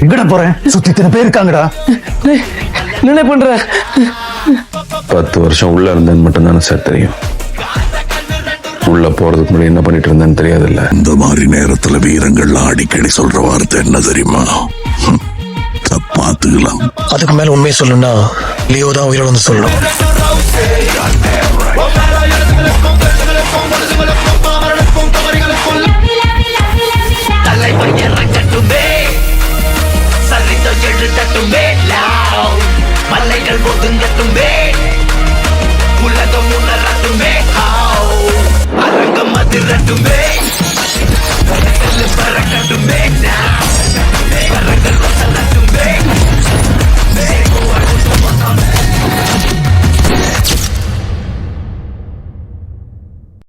எங்கடா போறேன்? சுத்தி இத்தனை பேர் இருக்காங்கடா. என்ன பண்ற? 10 வருஷம் உள்ள இருந்தேன்னு மட்டும் தானே சார் தெரியும். உள்ள போறதுக்கு முன்னாடி என்ன பண்ணிட்டு இருந்தேன்னு தெரியாதுல்ல. இந்த மாதிரி நேரத்துல வீரங்கள்லாம் அடிக்கடி சொல்ற வார்த்தை என்ன தெரியுமா? பாத்துக்கலாம். அதுக்கு மேல உண்மையை சொல்லணும்னா லியோ தான் உயிரோட வந்து சொல்லணும்.